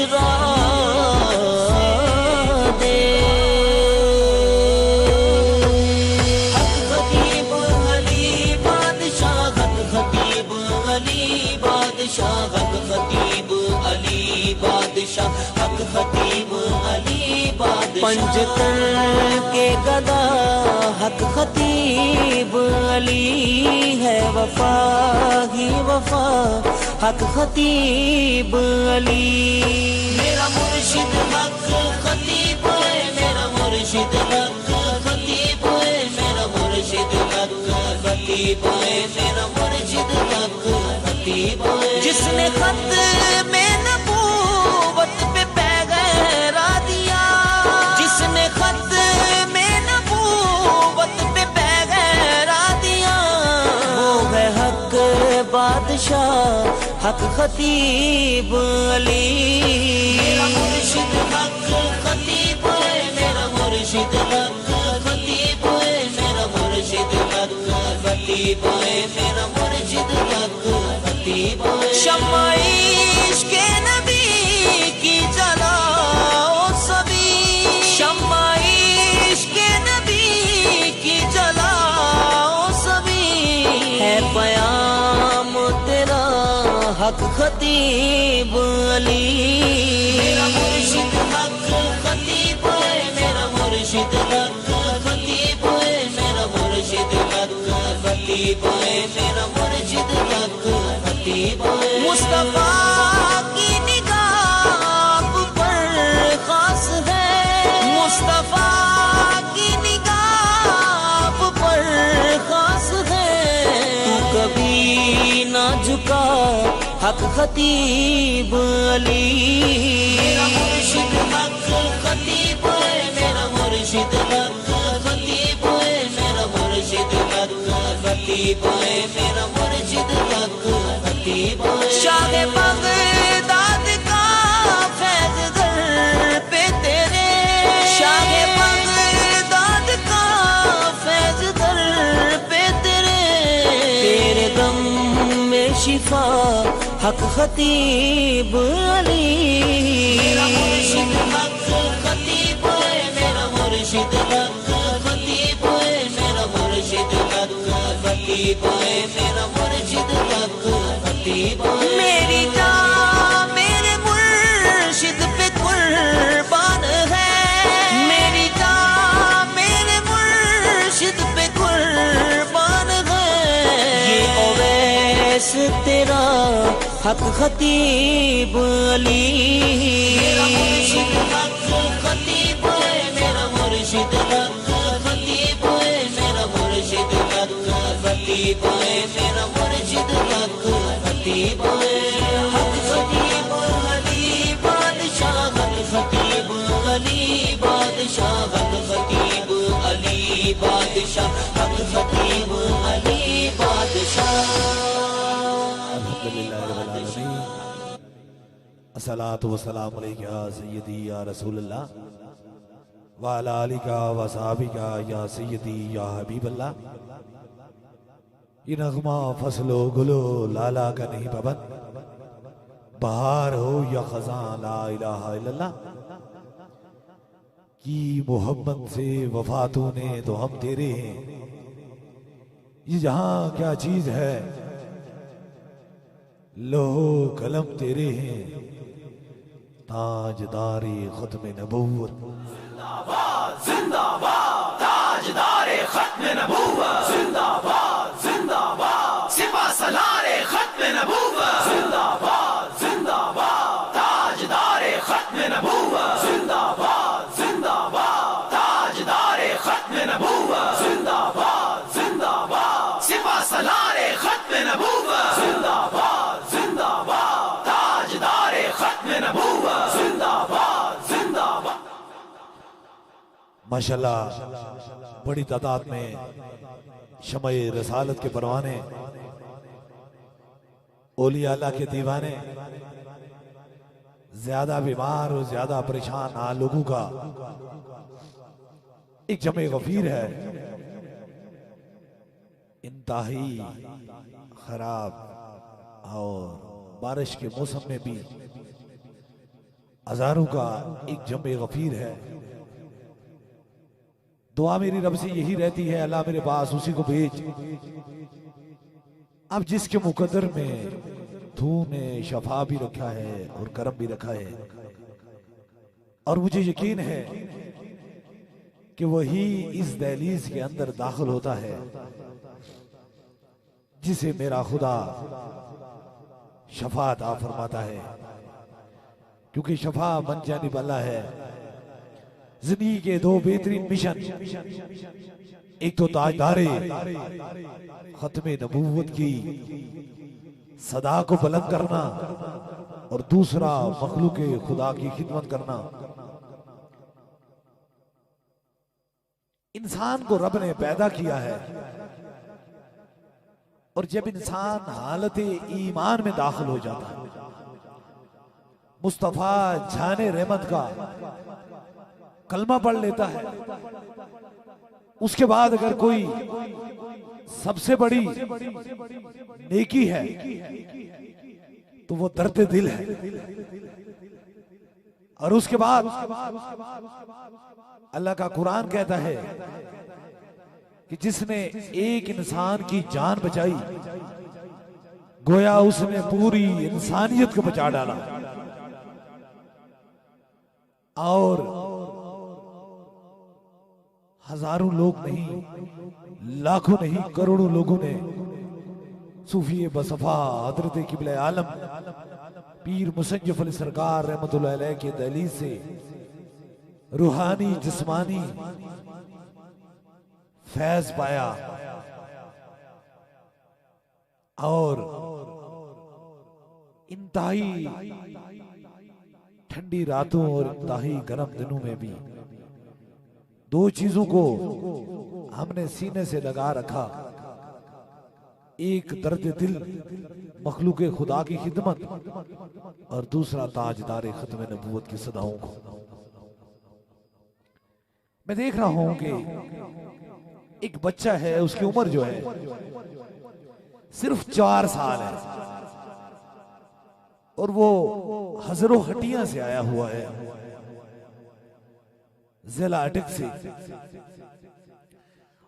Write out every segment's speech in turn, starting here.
चुरा दे। हक खतीब अली बादशाह, हक खतीब अली बादशाह, हक खतीब अली बादशाह, हक खतीब अली बादशाह। पंजतन के गदा हक खतीब अली है, वफा ही वफा हक खतीब अली। मेरा मुर्शिद हक खतीब है, मेरा मुर्शिद हक खतीब है, मेरा मुर्शिद हक खतीब है, मेरा मुर्शिद हक खतीब है। जिसने खत में नबूवत पे पैगैरा दिया, जिसने खत में नबूवत पे पैगैरा दिया, वो है हक बादशाह हक खतीब अली। मेरा मुर्शिद हक खतीब है, मेरा मुर्शिद हक खतीब है, मेरा मुर्शिद हक खतीब है, मेरा मुर्शिद हक खतीब है। शम्मा इश्क़ नबी की जलाओ सभी, शम्मा इश्क़ नबी की जलाओ सभी। है पयाम तेरा हक खतीब अली। मेरा मुर्शिद हक खतीब है, मेरा मुर्शिद हक खतीब है, मेरा मुर्शिद हक खतीब है, मेरा मुर्शिद हक खतीब है। मुस्तफा की निगाह पर खास है, मुस्तफा की निगाह पर खास है। तू कभी ना झुका हक खतीब अली। मेरा मुर्शिद हक खतीब है, मेरा मुर्शिद हक खतीब है, मेरा मुर्शिद हक खतीब है, मेरा मुर्शिद हक खतीब है। शाह बगदाद का फैज़ दर पे तेरे, शाह बगदाद का फैज़ दर पे तेरे। तेरे गम में शिफा हक खतीब अली। मेरा मुर्शिद हक खतीब है, मेरा मुर्शिद हक खतीब है, मेरा मुर्शिद हक खतीब है, मेरा मुर्शिद हक खतीब है। मेरी जान मेरे मुर्शिद पे कुर्बान है, मेरी जान मेरे मुर्शिद पे कुर्बान है। ये ओवैस तेरा हक खतीब अली। मेरा मुर्शिद हक खतीब है, मेरा मुर्शिद हक खतीब है, मेरा मुर्शिद हक खतीब है, मेरा मुर्शिद हक खतीब है। हक खतीब अली बादशाह, हक खतीब अली बादशाह, हक खतीब अली बादशाह, हक खतीब अली बादशाह। अस्सलातु वस्सलामु अलैका या सय्यदी या रसूलल्लाह व अला आलिका व सहाबिका या सय्यदी या हबीबल्लाह। ये नगमा फसलो गुलो लाला का नहीं पाबंद, बहार हो या खजां ला इलाहा इल्लल्लाह। की मोहब्बत से वफा तूने तो हम तेरे हैं। ये जहां क्या चीज है, लोहो कलम तेरे हैं। ताजदारे खत्म नबूवत जिंदाबाद जिंदाबाद, ताजदारे खत्म नबूवत जिंदाबाद जिंदाबाद, सिपा सलारे खत्म नबूवत जिंदाबाद जिंदाबाद, ताजदारे खत्म नबूवत जिंदाबाद जिंदाबाद, ताजदारे खत्म नबूवत जिंदाबाद जिंदाबाद, सिपा सलारे खत्म नबूवत जिंदाबाद जिंदाबाद, ताजदारे खत्म नबूवत जिंदाबाद जिंदाबाद। माशाल्लाह बड़ी तादाद में शमए रसालत के परवाने, औलिया अल्लाह के दीवाने, ज्यादा बीमार और ज्यादा परेशान लोगों का एक जमे गफीर है। इंतहाई खराब और बारिश के मौसम में भी हजारों का एक जमे गफीर है। दुआ मेरी रब से यही रहती है, अल्लाह मेरे पास उसी को भेज। अब जिसके मुकद्दर में तूने शफा भी रखा है और करम भी रखा है, और मुझे यकीन है कि वही इस दहलीज के अंदर दाखिल होता है जिसे मेरा खुदा शफा अता फरमाता है, क्योंकि शफा मन जानिब अल्लाह है। जिंदगी के दो बेहतरीन मिशन, एक तो ताजदारे खत्मे नबूवत की सदा को बुलंद करना, और दूसरा मखलूक खुदा की खिदमत करना। इंसान को रब ने पैदा किया है, और जब इंसान हालत ईमान में दाखिल हो जाता है, मुस्तफा जाने रहमत का कलमा पढ़ लेता है, उसके बाद अगर कोई सबसे बड़ी नेकी है तो वो दर्द दिल है। और उसके बाद अल्लाह का कुरान कहता है कि जिसने एक इंसान की जान बचाई, गोया उसने पूरी इंसानियत को बचा डाला। और हजारों लोग नहीं, लाखों नहीं, करोड़ों लोगों ने सूफी बसफा हजरत किबले आलम पीर मुसज्जफ अली सरकार रहमतुल्लाह अलैह के दहलीज से रूहानी जिस्मानी फैज पाया, और इंतहाई ठंडी रातों और इंतहाई गर्म दिनों में भी दो चीजों को हमने सीने से लगा रखा, एक दर्द दिल मखलूक खुदा की खिदमत, और दूसरा ताजदार खत्म नबूवत की सदाओं को। मैं देख रहा हूं कि एक बच्चा है, उसकी उम्र जो है सिर्फ 4 साल है, और वो हजरो हटिया से आया हुआ है, जिला अटक से,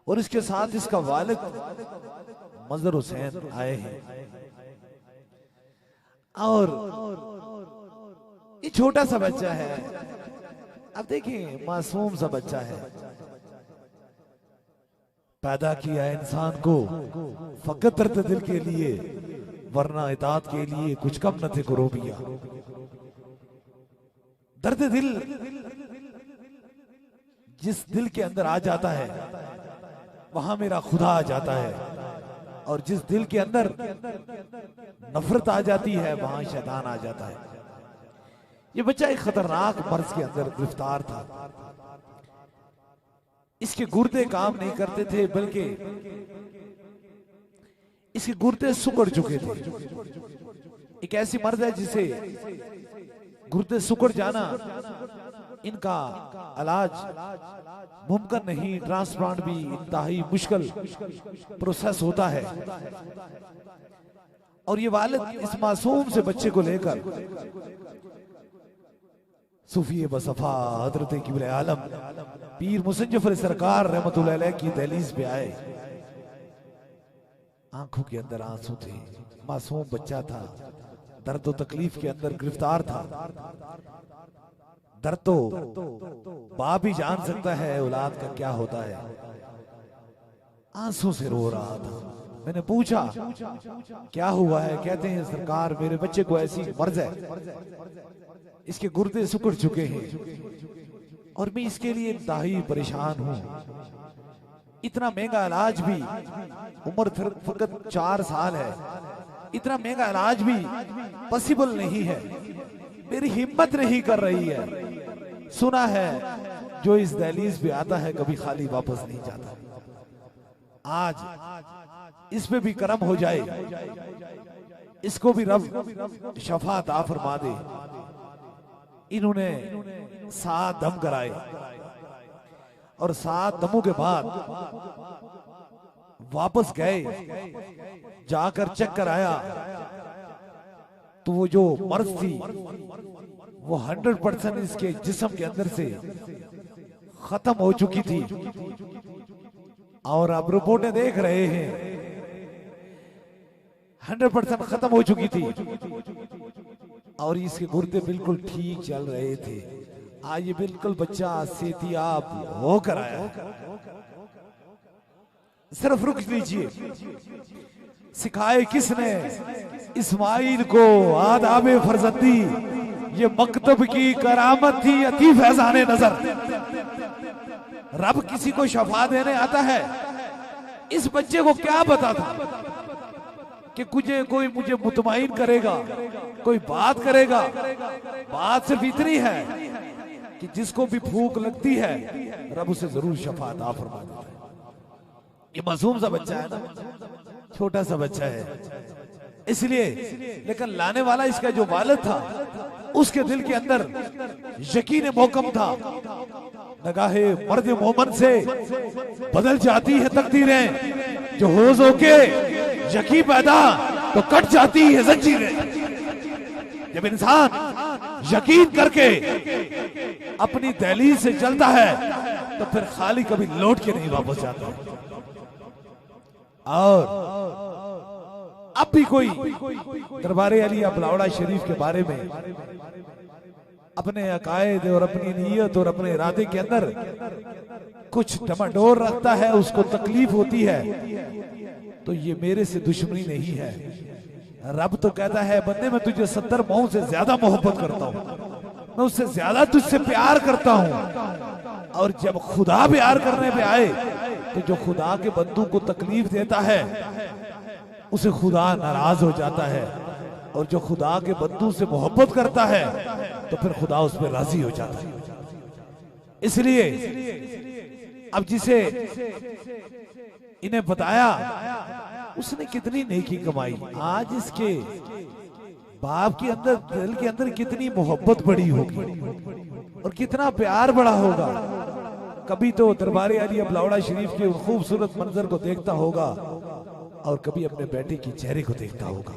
और इसके साथ इसका वालिद मजहर हुसैन आए हैं। और ये छोटा सा बच्चा है, अब देखिए मासूम सा बच्चा है, पैदा किया इंसान को फकत दर्द दिल के लिए, वरना इताअत के लिए कुछ कम न थे कुरूबिया। दर्द दिल जिस दिल के अंदर आ जाता है वहां मेरा खुदा आ जाता है, और जिस दिल के अंदर नफरत आ जाती है वहां शैतान आ जाता है। ये बच्चा एक खतरनाक मर्ज के अंदर गिरफ्तार था। इसके गुर्दे काम नहीं करते थे, बल्कि इसके गुर्दे सुकड़ चुके थे। एक ऐसी मर्ज है जिसे गुर्दे सुकड़ जाना, इनका इलाज मुमकिन नहीं, ट्रांसप्लांट भी इंतहाई मुश्किल प्रोसेस होता है। और ये वालिद इस मासूम से बच्चे को लेकर सूफी बसफा हजरत किबले आलम पीर मुसज्जफ अली सरकार रहमतुल्लाह अलैह की दहलीज पे आए। आंखों के अंदर आंसू थे, मासूम बच्चा था, दर्द और तकलीफ के अंदर गिरफ्तार था। दर्द तो बाप ही जान सकता है औलाद का क्या होता है। आंसू से रो रहा था। मैंने पूछा क्या हुआ है? कहते हैं सरकार मेरे बच्चे को ऐसी मर्ज है, इसके गुर्दे सुकड़ चुके हैं और मैं इसके लिए इंतहाई परेशान हूं। इतना महंगा इलाज भी, उम्र फकत 4 साल है, इतना महंगा इलाज भी पॉसिबल नहीं है, मेरी हिम्मत नहीं कर रही है। सुना है जो इस दहलीज पे आता है कभी खाली वापस नहीं जाता। आज इस पे भी करम हो जाए, इसको भी रब शफा अता फरमा दे। इन्होंने 7 दम कराए और 7 दमों के बाद वापस गए, जाकर चेक कराया तो वो जो मर्ज थी वो 100% इसके जिस्म के अंदर से खत्म हो चुकी थी और अब रिपोर्टें देख रहे हैं 100% खत्म हो चुकी थी और इसके गुर्दे बिल्कुल ठीक चल रहे थे। आज ये बिल्कुल बच्चा सेहतियाब होकर आया। सिर्फ रुक लीजिए, सिखाए किसने इस्माइल को आदाबे फरजंदी, ये मकतब की करामत थी अती फैजाने नजर। रब किसी को शफा देने आता है, इस बच्चे को क्या पता था कि कोई मुझे मुतमईन करेगा, कोई बात करेगा। बात सिर्फ इतनी है कि जिसको भी भूख लगती है रब उसे जरूर शफा अता फरमा देता है। ये मासूम सा बच्चा है ना, छोटा सा बच्चा है इसलिए, लेकिन लाने वाला इसका जो वालिद था उसके दिल के अंदर यकीन मोकम था। नगाहे मर्द मोमन से बदल जाती है तकदीरें, जो होश होके यकीन पैदा तो कट जाती है जंजीरें। जब इंसान यकीन करके अपनी दहलीज से चलता है तो फिर खाली कभी लौट के नहीं वापस जाता। और अब भी कोई दरबारे अली अबलावड़ा शरीफ के बारे में अपने अकायद और अपनी नीयत और अपने इरादे के अंदर कुछ डमाडोल रखता है, उसको तकलीफ होती है, तो ये मेरे से दुश्मनी नहीं है। रब तो कहता है बंदे मैं तुझे 70 माओं से ज्यादा मोहब्बत करता हूं, मैं उससे ज्यादा तुझसे प्यार करता हूं। और जब खुदा प्यार करने पे आए तो जो खुदा के बंदों को तकलीफ देता है उसे खुदा नाराज हो जाता है, और जो खुदा के बंदों से मोहब्बत करता है तो फिर खुदा उस पर राजी हो जाता है। इसलिए अब जिसे इन्हें बताया उसने कितनी नेकी कमाई, आज इसके बाप के अंदर दिल के अंदर कितनी मोहब्बत बढ़ी होगी और कितना प्यार बढ़ा होगा। कभी तो दरबारे अली अबलावड़ा शरीफ के खूबसूरत मंजर को देखता होगा और कभी अपने बेटे की चेहरे को देखता होगा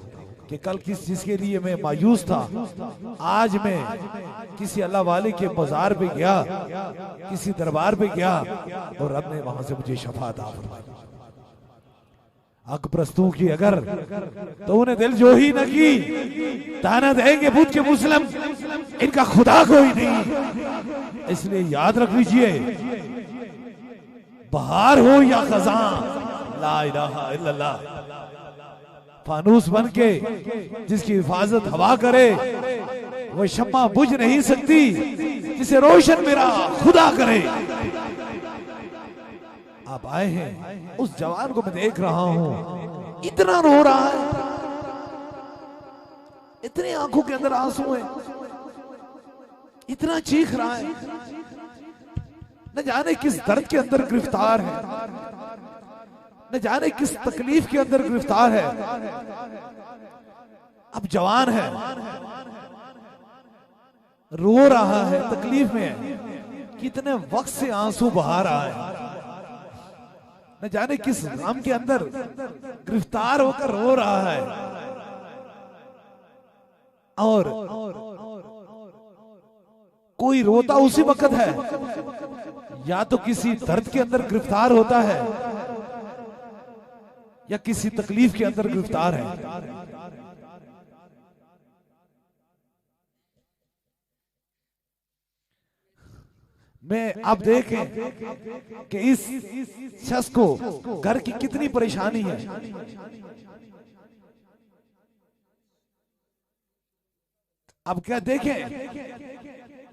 कि कल जिसके लिए मैं मायूस था, आज मैं किसी अल्लाह वाले के मजार पे गया, किसी दरबार पे गया और रब ने वहां से मुझे शफा अता फरमाई। हक प्रस्तों की अगर तो उन्हें दिल जो ही न की, ताना देंगे बुत के मुस्लिम, इनका खुदा कोई नहीं। इसलिए याद रख लीजिए, बहार हो या खजां, ला इलाहा इल्लल्लाह, फानूस बन के जिसकी हिफाजत हवा करे वो शम्मा बुझ नहीं सकती जिसे रोशन मेरा खुदा करे। आप आए हैं, उस जवान को मैं देख रहा हूं, इतना रो रहा है, इतनी आंखों के अंदर आंसू है, इतना चीख रहा है, न जाने किस दर्द के अंदर गिरफ्तार है, न जाने किस तकलीफ के अंदर गिरफ्तार है। अब जवान है, रो रहा है, तकलीफ में है, कितने वक्त से आंसू बहा रहा है, न जाने किस गम के अंदर गिरफ्तार होकर रो रहा है। और कोई रोता उसी वक्त है, या तो किसी दर्द के अंदर गिरफ्तार होता है या किसी तकलीफ के अंदर गिरफ्तार है। मैं आप देखें कि इस शख्स को घर की कितनी परेशानी है। अब क्या देखें,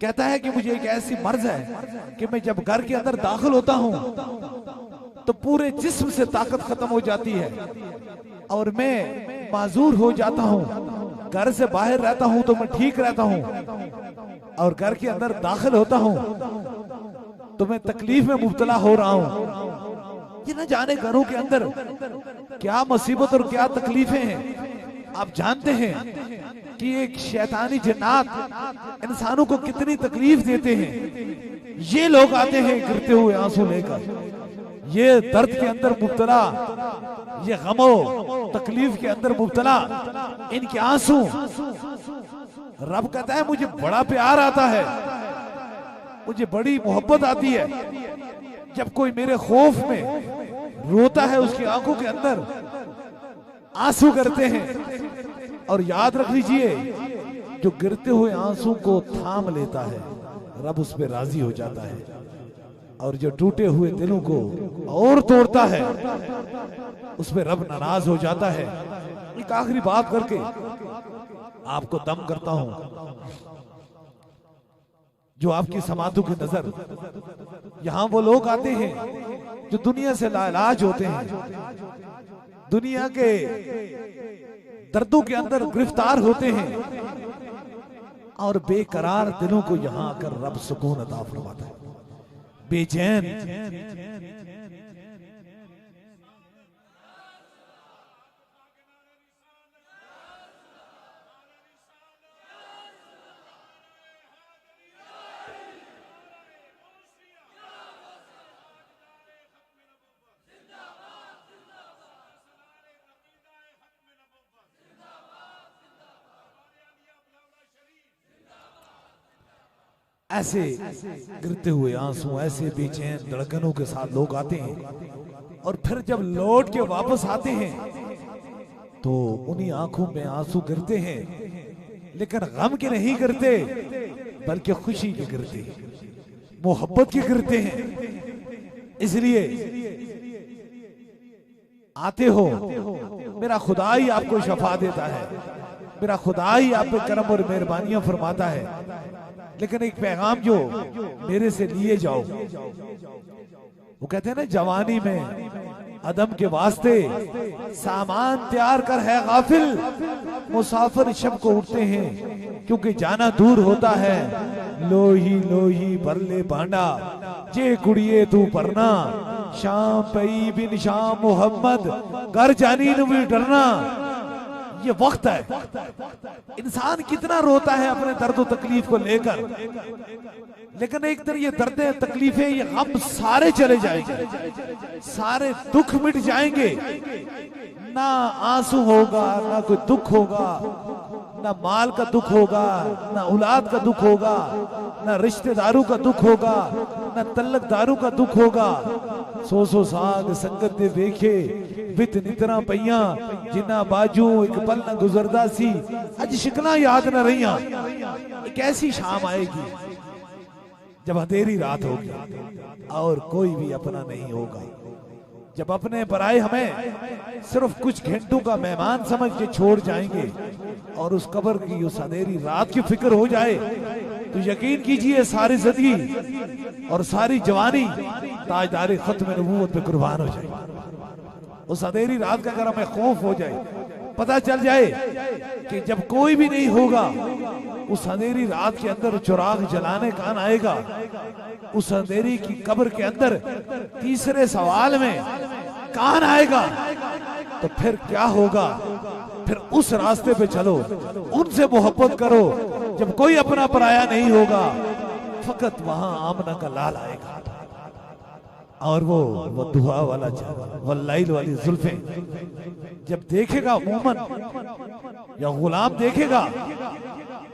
कहता है कि मुझे एक ऐसी मर्ज है कि मैं जब घर के अंदर दाखिल होता हूं तो पूरे जिस्म से ताकत खत्म हो जाती है और मैं माजूर हो जाता हूं। घर से बाहर रहता हूं तो मैं ठीक रहता हूं और घर के अंदर दाखिल होता हूं तो मैं तकलीफ में मुब्तला हो रहा हूं। ये न जाने घरों के अंदर क्या मुसीबत और क्या तकलीफें हैं। आप जानते हैं कि एक शैतानी जिन्नात इंसानों को कितनी तकलीफ देते हैं। ये लोग आते हैं गिरते हुए आंसू लेकर, ये दर्द के अंदर मुब्तला, ये गमो तकलीफ के अंदर मुब्तला, इनके आंसू रब कहता है मुझे बड़ा प्यार आता है, मुझे बड़ी मोहब्बत आती है जब कोई मेरे खौफ में रोता है, उसकी आंखों के अंदर आंसू गिरते हैं। और याद रख लीजिए, जो गिरते हुए आंसू को थाम लेता है रब उस पर राजी हो जाता है, और जो टूटे हुए दिलों को और तोड़ता है उस पर रब नाराज हो जाता है। एक आखिरी बात करके आपको दम करता हूं। जो आपकी समातों की नजर, यहां वो लोग आते हैं जो दुनिया से लाइलाज होते हैं, दुनिया के दर्दों के अंदर गिरफ्तार होते हैं, और बेकरार दिलों को यहां आकर रब सुकून अता फरमाता है। बेचैन ऐसे गिरते हुए आंसू, ऐसे बेचैन धड़कनों के साथ लोग आते हैं, और फिर जब लौट के वापस आते हैं तो उन्हीं आंखों में आंसू गिरते हैं, लेकिन गम के नहीं गिरते बल्कि खुशी के गिरते हैं, मोहब्बत के गिरते हैं। इसलिए आते हो, मेरा खुदा ही आपको शफा देता है, मेरा खुदा ही आप पे करम और मेहरबानियां फरमाता है, लेकिन एक पैगाम जो मेरे से लिए जाओ। वो कहते हैं ना, जवानी में अदम के वास्ते सामान तैयार कर है गाफिल, मुसाफिर शब को उठते हैं क्योंकि जाना दूर होता है। लोही लोही भरले भांडा जे कुड़िए तू परना, शाम पई बिन शाम मोहम्मद घर जानी नु भी डरना। ये वक्त है, इंसान कितना रोता है अपने दर्द और तकलीफ को लेकर, लेकिन एक दिन ये दर्द तकलीफें, ये गम सारे चले जाएंगे, सारे दुख मिट जाएंगे। ना आंसू होगा, ना कोई दुख होगा, ना माल का दुख होगा, ना औलाद का दुख होगा, ना रिश्तेदारों का दुख होगा, ना तल्लकदारों का दुख होगा। सो साग संगत दे वेखे बित नितरा पईया, जिन्ना बाजू एक पल न गुजरदा सी, अज शिकना याद न रहिया। एक ऐसी शाम आएगी जब अंधेरी रात होगी और कोई भी अपना नहीं होगा, जब अपने पराए हमें सिर्फ कुछ घंटों का मेहमान समझ के छोड़ जाएंगे और उस कब्र की उस अंधेरी रात की फिक्र हो जाए, तो यकीन कीजिए सारी जिंदगी और सारी जवानी ताजदार खत्म नबूवत पे कुर्बान हो जाए। उस अंधेरी रात का अगर हमें खौफ हो जाए, पता चल जाए कि जब कोई भी नहीं होगा, उस अंधेरी रात के अंदर चिराग जलाने कौन आएगा, उस अंधेरी की कब्र के अंदर तीसरे सवाल में कौन आएगा, तो फिर क्या होगा। फिर उस रास्ते पे चलो, उनसे मोहब्बत करो जब कोई अपना पराया नहीं होगा। फकत वहां आमना का लाल आएगा और वो दुआ वाला वल्लाइल वाली जुल्फें जब देखेगा मोमन या गुलाम देखेगा,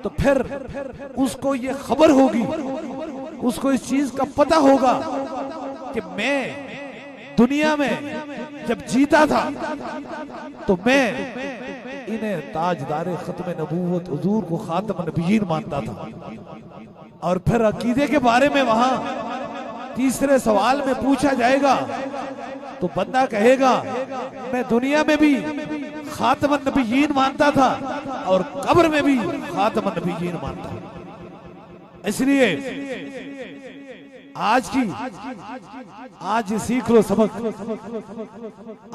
तो फिर उसको ये खबर होगी, उसको इस चीज का पता होगा कि मैं दुनिया में जब जीता था तो मैं इन्हें ताजदारे खत्म नबूवत हुजूर को खातम नबीयीन मानता था। और फिर अकीदे के बारे में वहां तीसरे सवाल में पूछा जाएगा तो बंदा कहेगा मैं दुनिया में भी खातम नबीयीन मानता था और कब्र में भी खातम नबीयीन मानता। इसलिए आज सीख लो सबक,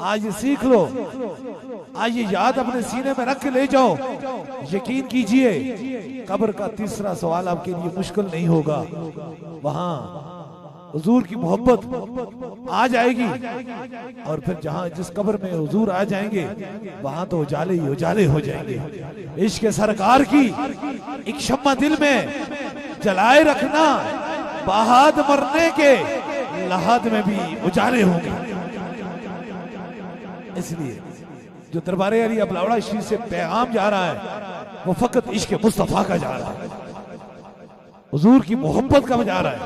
आज सीख लो, आज ये याद अपने सीने में रख के ले जाओ। यकीन कीजिए कब्र का तीसरा सवाल आपके लिए मुश्किल नहीं होगा। वहां हुजूर की मोहब्बत आ जाएगी और फिर जहां जिस कब्र में हुजूर आ जाएंगे वहां तो उजाले ही उजाले हो जाएंगे। इश्क सरकार की एक शम्मा दिल में जलाए रखना, बाहद मरने के लहाद में भी उजाले होंगे। इसलिए जो दरबारे अली अब लावड़ा शरीफ से पैगाम जा रहा है वो फकत इश्क मुस्तफा का जा रहा है, हुजूर की मोहब्बत का जा रहा है।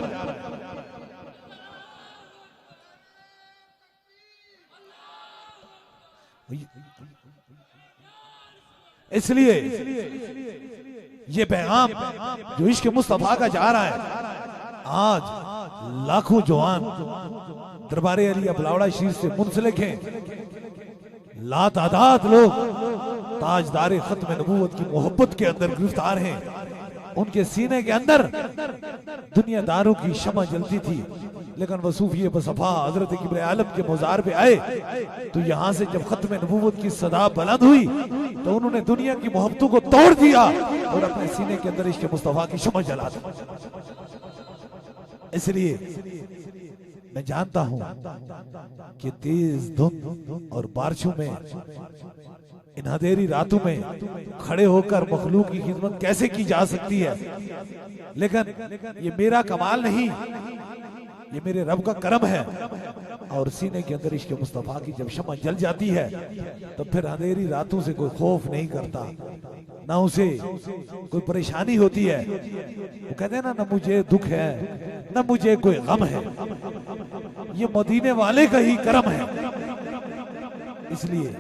इसलिए ये पैगाम जो इश्क मुस्तफा का जा रहा है, आज लाखों जवान दरबारे अली अबलावड़ा शरीफ से मुंसलिक हैं, लातादाद लोग ताजदार खत्म नबूवत की मोहब्बत के अंदर गिरफ्तार हैं। उनके सीने के अंदर दुनियादारों की शमा जलती थी, लेकिन वसूफी बसफा हजरत किब्र आलम के मज़ार पे आए तो यहाँ से जब खत्म नबूवत की सदा बुलंद हुई तो उन्होंने दुनिया की मोहब्बतों को तोड़ दिया और अपने सीने के अंदर इश्क मुस्तफा की शमा जला दी। इसलिए मैं जानता हूं कि तेज धुंध और बारिशों में, इन अंधेरी रातों में खड़े होकर मखलूक की खिदमत कैसे की जा सकती है, लेकिन ये मेरा कमाल नहीं, ये मेरे रब का करम है। और सीने के अंदर इश्क मुस्तफा की जब शमा जल जाती है तो फिर अंधेरी रातों से कोई खौफ नहीं करता, ना उसे कोई परेशानी होती है। वो कहते हैं ना मुझे दुख है ना मुझे कोई गम है, ये मदीने वाले का ही करम है। इसलिए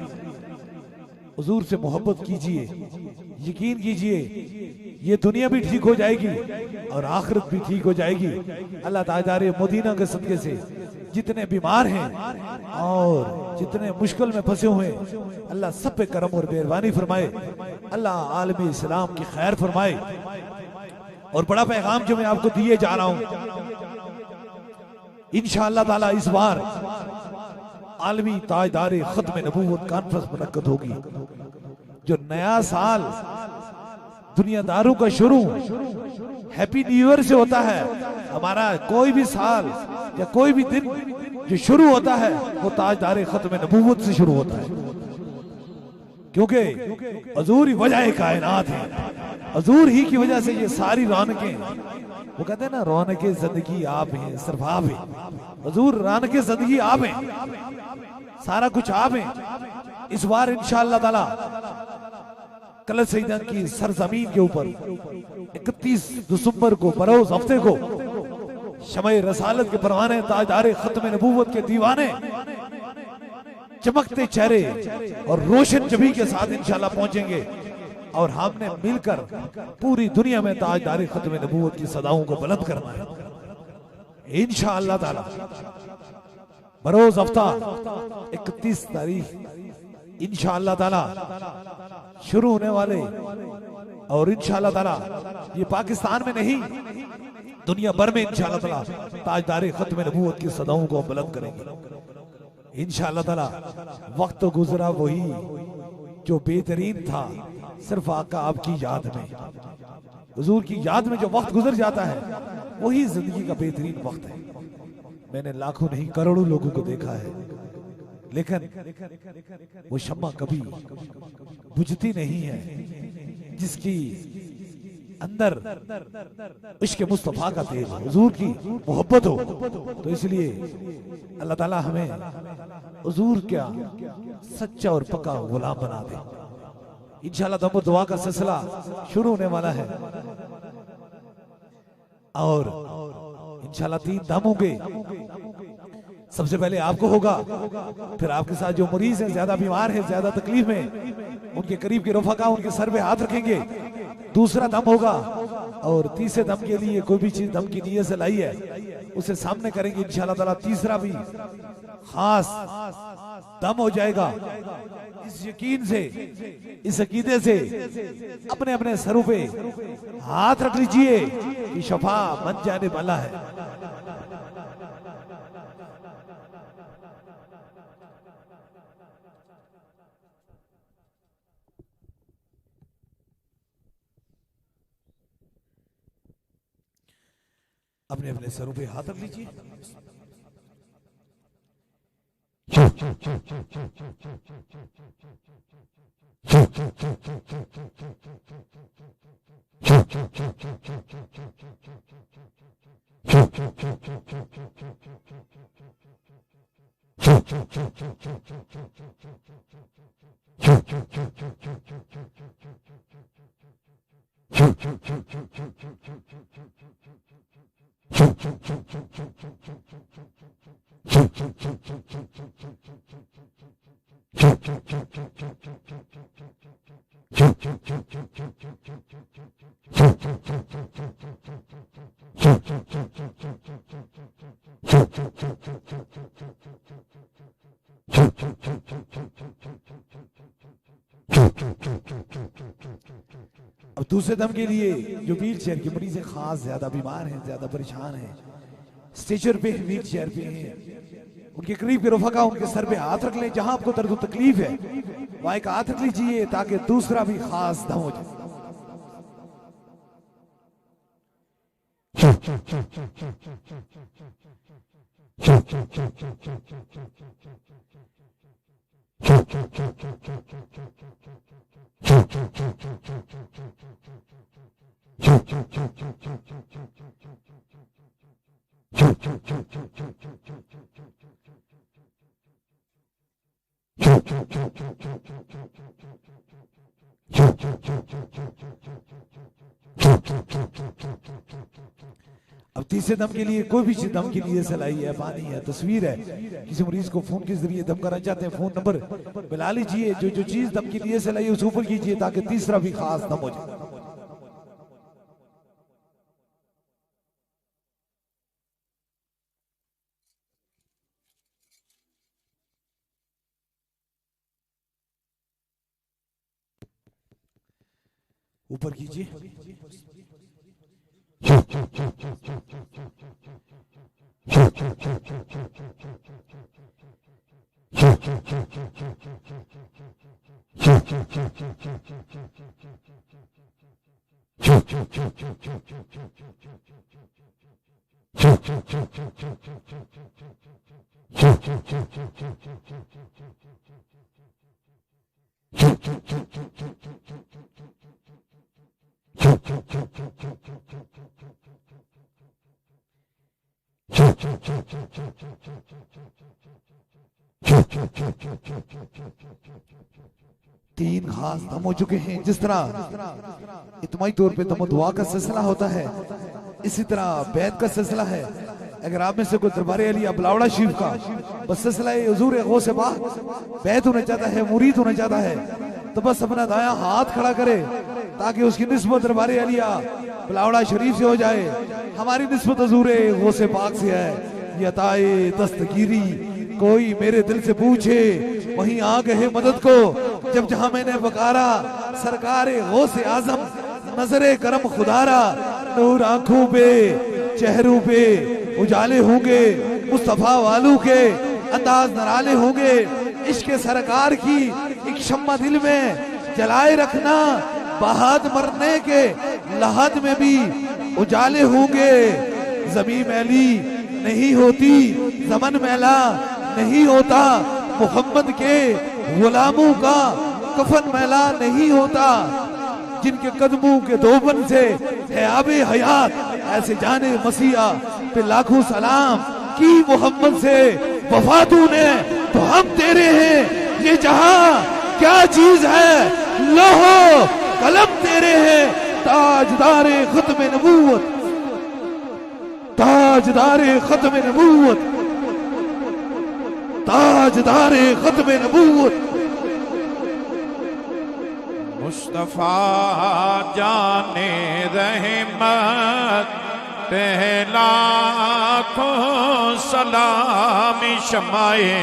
हुजूर से मोहब्बत कीजिए, यकीन कीजिए ये दुनिया भी ठीक हो जाएगी और आखिरत भी ठीक हो जाएगी। अल्लाह ताजदार मदीना के सदके से जितने बीमार हैं और जितने मुश्किल में फंसे हुए हैं, अल्लाह सब पे करम और मेहरबानी फरमाए, अल्लाह आलमी इस्लाम की खैर फरमाए। और बड़ा पैगाम जो मैं आपको दिए जा रहा हूं, इंशाअल्लाह ताला इस बार आलमी ताजदार खत्म नबूवत कॉन्फ्रेंस मुनक्कद होगी। जो नया साल दुनियादारों का शुरू हैप्पी न्यू ईयर से होता है, हमारा कोई भी साल या कोई भी दिन जो शुरू होता है वो ताजदार खत्म नबूवत से शुरू होता है, क्योंकि हजूर ही वजह कायनात है, हजूर ही की वजह से ये सारी रौनकें, वो कहते हैं ना रौनकें जिंदगी आप हैं, सिर्फ आप हैं, हजूर रौनकें जिंदगी आप हैं, सारा कुछ आप हैं। इस बार इंशाअल्लाह ताला कल सईदन की सरजमीन के ऊपर 31 दिसंबर को बरोज हफ्ते को शमए रसालत के परवाने ताजदार खत्म नबूवत के दीवाने चमकते चेहरे और रोशन जबी के साथ इंशाअल्लाह पहुंचेंगे और हमने मिलकर पूरी दुनिया में ताजदार खत्म नबूवत की सदाओं को बुलंद करना है इंशाअल्लाह ताला। बरोज हफ्ता 31 तारीख इंशाअल्लाह ताला शुरू होने वाले, और इंशाअल्लाह ताला ये पाकिस्तान में नहीं दुनिया भर में इंशाअल्लाह ताला ताजदार खत्म नबूवत की सदाओं को बुलंद करेंगे इंशाअल्लाह ताला। वक्त गुजरा वही जो बेहतरीन था, सिर्फ आका आपकी याद में, हुजूर की याद में जो वक्त गुजर जाता है वही जिंदगी का बेहतरीन वक्त है। मैंने लाखों नहीं करोड़ों लोगों को देखा है, लेकिन वो शम्मा कभी बुझती नहीं है जिसकी अंदर इश्क मुस्तफा का तेज, हुजूर की मोहब्बत हो। तो इसलिए अल्लाह ताला हमें हुजूर क्या सच्चा और पक्का गुलाम बना दे। इंशाअल्लाह दम दुआ का सिलसिला शुरू होने वाला है और इंशाअल्लाह 3 दम होंगे। सबसे पहले आपको होगा, फिर आपके साथ जो मरीज हैं, ज्यादा बीमार हैं, ज्यादा तकलीफ में, उनके करीब के रफका उनके सर पे हाथ रखेंगे। दूसरा दम होगा और तीसरे दम के लिए कोई भी चीज दम की नीयत से लाई है उसे सामने करेंगे इंशाअल्लाह ताला। तीसरा भी खास दम हो जाएगा। इस यकीन से, इस अकीदे से अपने अपने सरों पे हाथ रख लीजिए कि शफा बन जाने वाला है। अपने अपने सरों पे हाथ रख लीजिए। अब दूसरे दम के लिए जो व्हील चेयर के मरीज है, खास ज्यादा बीमार हैं, ज्यादा परेशान हैं, स्ट्रेचर पे व्हील चेयर पे हैं, उनके करीब के रफका उनके सर पे हाथ रख लें, जहां आपको दर्द तकलीफ है वहां एक हाथ रख लीजिए ताकि दूसरा भी खास दम हो जाए। अब तीसरे दम के लिए कोई भी चीज दम के लिए सलाई है, पानी है, तस्वीर है, किसी मरीज को फोन के जरिए दम करना चाहते हैं, फोन नंबर मिला लीजिए, जो जो चीज दम के लिए सलाई है उस ऊपर कीजिए ताकि तीसरा भी खास दम हो जाए। ऊपर कीजिए। तीन खास दम हो चुके हैं। जिस तरह इत्माई तौर पे दम दुआ का सिलसिला होता है, इसी तरह बैत का सिलसिला है। अगर आप में से कोई दरबार अलिया बलावड़ा शरीफ का बस सिलसिला हुजूर गौस पाक बैत होना चाहता है, मुरीद होना चाहता है, तो बस अपना दायां हाथ खड़ा करे ताकि उसकी निस्बत दरबार अलिया बलावड़ा शरीफ से हो जाए। हमारी निस्बत हुजूर गौस पाक से है। ये अताए दस्तगीरी कोई मेरे दिल से पूछे, वहीं आ गए मदद को जब जहां मैंने बकारा। सरकार गौस आजम नजरे करम खुदारा, नूर आंखों पे चेहरों पे उजाले होंगे, मुस्तफा वालों के अंदाज नराले होंगे। इश्क सरकार की एक शम्मा दिल में जलाए रखना, बहाद मरने के लहद में भी उजाले होंगे। जमीन मैली नहीं होती, जमन मैला नहीं होता, मोहम्मद के गुलामों का कफन मैला नहीं होता। जिनके कदमों के दोबन से है आबे हयात, ऐसे जाने मसीहा पे लाखों सलाम की मोहम्मद से वफा तूने तो हम तेरे हैं। ये जहां क्या चीज है, लोहो कलम तेरे हैं। ताजदारे खत्म नबूवत, ताजदारे खत्म नबूवत, ताजदारे खत्म नबूवत। मुस्तफा जाने रहमत पहला को सलाम, शमाए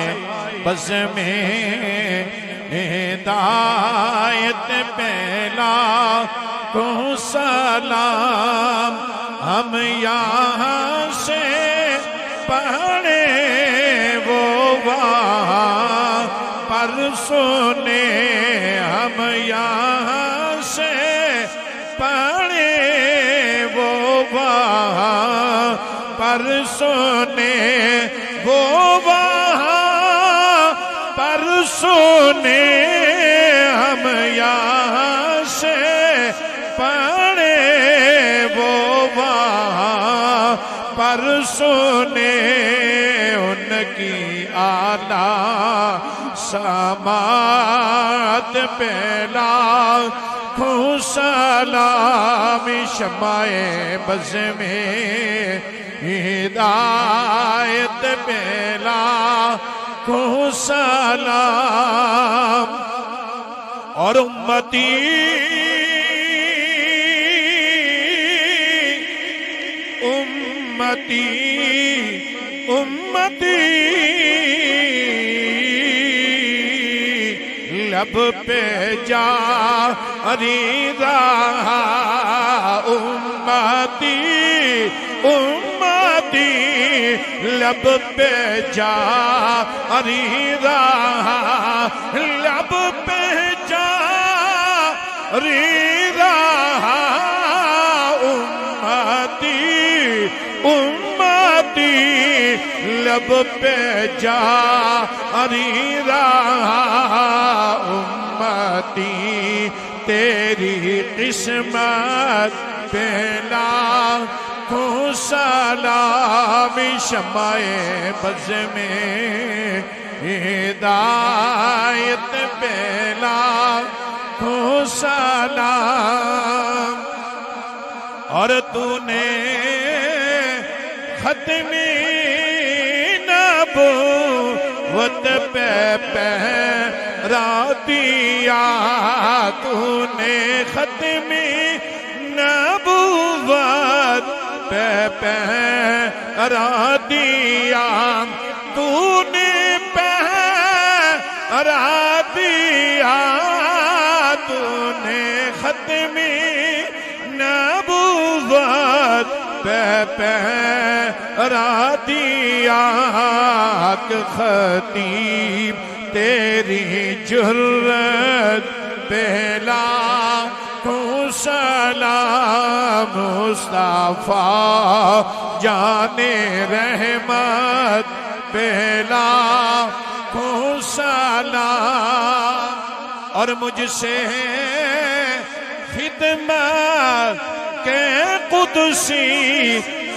बज़ में हिदायत पहला को सलाम। हम यहाँ से पढ़े वो वहाँ पर सुने, हम यहाँ से पढ़े वो वहाँ पर सुने, वो वहाँ पर सुने। हम यहाँ से पढ़े वो वहाँ पर सुने। उनकी आला समात पहला लाखों सलाम शमाए बज़ में हिदायत पे लाखों सलाम। और उम्मती उम्मती उम्मती लब पे जा रहा उम्मती उम्मती लब पे जा रहा लब पे जा रहा उम्मती उम्मती लब पे जा रहा उम्मती तेरी किस्मत पे लाखों सलाम शमाए बज़ में हिदायत पे लाखों सलाम। और तूने खत्मी नबूवत पे पहरा दिया तूने खत्मी नबूवत पे पहरा दिया तूने पहरा दिया तूने खत्मी नबूवत पे पहरा दिया खतीब तेरी जुर्रत पे लाखों सलाम मुस्तफा जाने रहमत पे लाखों सलाम। और मुझसे खिदमत के कुदसी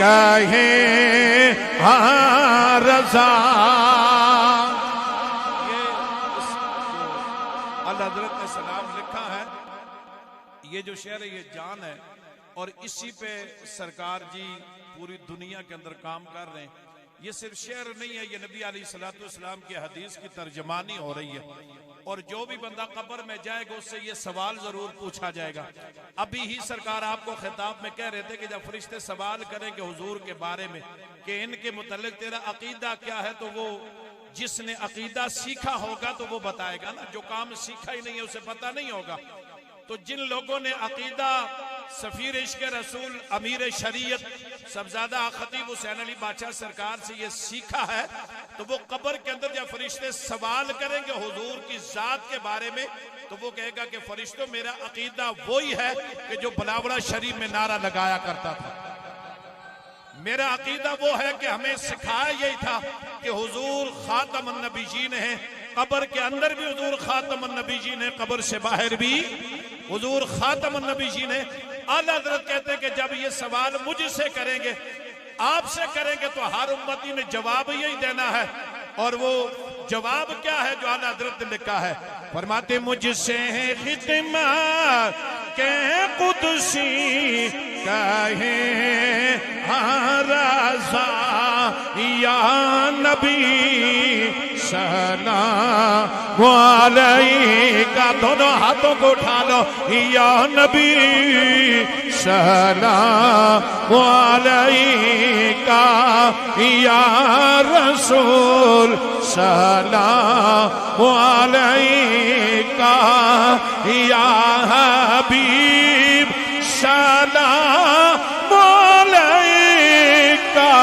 कहे हाँ रज़ा। अल्लाह हज़रत ने सलाम लिखा है, ये जो शेर है ये जान है और इसी पे सरकार जी पूरी दुनिया के अंदर काम कर रहे हैं। ये सिर्फ शेर नहीं है, ये नबी अलैहिस्सलाम की हदीस की तर्जमानी हो रही है। और जो भी बंदा कब्र में जाएगा उससे ये सवाल जरूर पूछा जाएगा। अभी ही सरकार आपको खिताब में कह रहे थे कि जब फरिश्ते सवाल करेंगे हुजूर के बारे में कि इनके मुतल्लिक तेरा अकीदा क्या है, तो वो जिसने अकीदा सीखा होगा तो वो बताएगा ना, जो काम सीखा ही नहीं है उसे पता नहीं होगा। तो जिन लोगों ने अकीदा सफीर इश्क रसूल अमीर शरीयत सबजादा खतीब हुसैन अली बादशाह सरकार से ये सीखा है, तो वो कब्र के अंदर जब फरिश्ते सवाल करेंगे हुजूर की जात के बारे में तो वो कहेगा कि फरिश्तों मेरा अकीदा वही है कि जो बलावड़ा शरीफ में नारा लगाया करता था। मेरा अकीदा वो है कि हमें सिखाया यही था कि हुजूर खातमुन नबीयीन है, कब्र के अंदर भी हुजूर खातमुन नबीयीन है, कब्र से बाहर भी हुजूर खातमुन नबीयीन है। आला हज़रत कहते हैं कि जब ये सवाल मुझसे करेंगे, आपसे करेंगे, तो हर उम्मती ने जवाब यही देना है। और वो जवाब क्या है जो आला हज़रत ने लिखा है, फरमाते मुझसे खिदमत के कुदसी कहे हाँ रज़ा या नबी सलाम अलैका। दोनों हाथों को उठा लो, या नबी सलाम अलैका, या रसूल सलाम अलैका, या हबीब सलाम अलैका,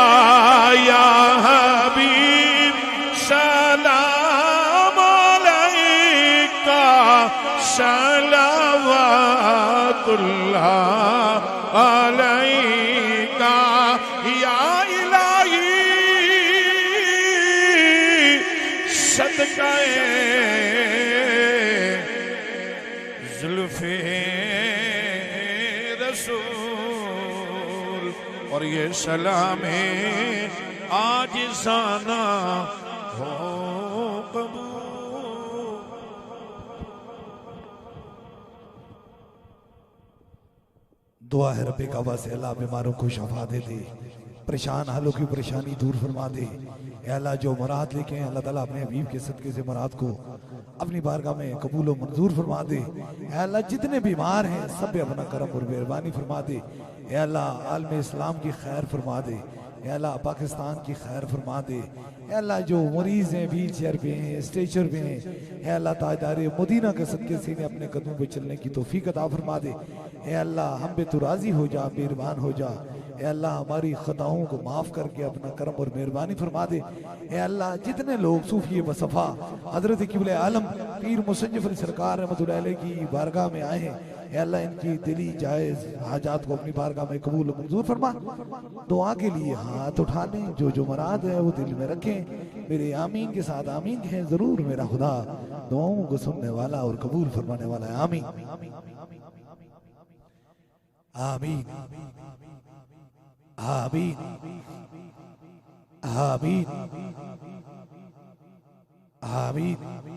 या हबीब सलाम अलैका, सलावतुल्लाह अलैका, या इलाही सदकाए जुल्फे रसूल। और ये सलामे आजिज़ाना हो कबूल। दुआ है रब्बे काबा से अल्लाह बीमारों को शफा दे दे, परेशान हालों की परेशानी दूर फरमा दे। ए अल्लाह जो मुराद लेके हैं अल्लाह ताला अपने हबीब के सदके से मुराद को अपनी बारगाह में कबूल और मंजूर फरमा दे। ए अल्लाह जितने बीमार हैं सब पे अपना करम और मेहरबानी फरमा दे। ए अल्लाह आलम इस्लाम की खैर फरमा दे। ए अल्लाह पाकिस्तान की खैर फरमा दे। ए अल्लाह जो मरीज हैं, व्हील चेयर पे हैं, स्ट्रेचर पे हैं, ए अल्लाह ताजदार मदीना के सदके से इन्हें अपने कदमों पे चलने की तौफीक अता फरमा दे। ए अल्लाह हम पे तू राजी हो जा, मेहरबान हो जा। ए अल्लाह हमारी खताओं को माफ़ करके अपना करम और मेहरबानी फरमा दे। ए अल्लाह जितने लोग सूफी बसफ़ा हज़रत क़िबले आलम पीर मुसन्निफ़ अली सरकार रहमतुल्लाह अलैह की बारगाह में आए हैं, ए अल्लाह इनकी दिली जायज़ हाजात को अपनी बारगाह में कबूल और मंजूर फरमा। दुआ के लिए हाथ उठा लें, जो जो मुराद है वो दिल में रखें। मेरे आमीन के साथ आमीन है, ज़रूर मेरा खुदा दुआओं को सुनने वाला और कबूल फरमाने वाला है। आमीन आमीन आमीन आमीन आमीन।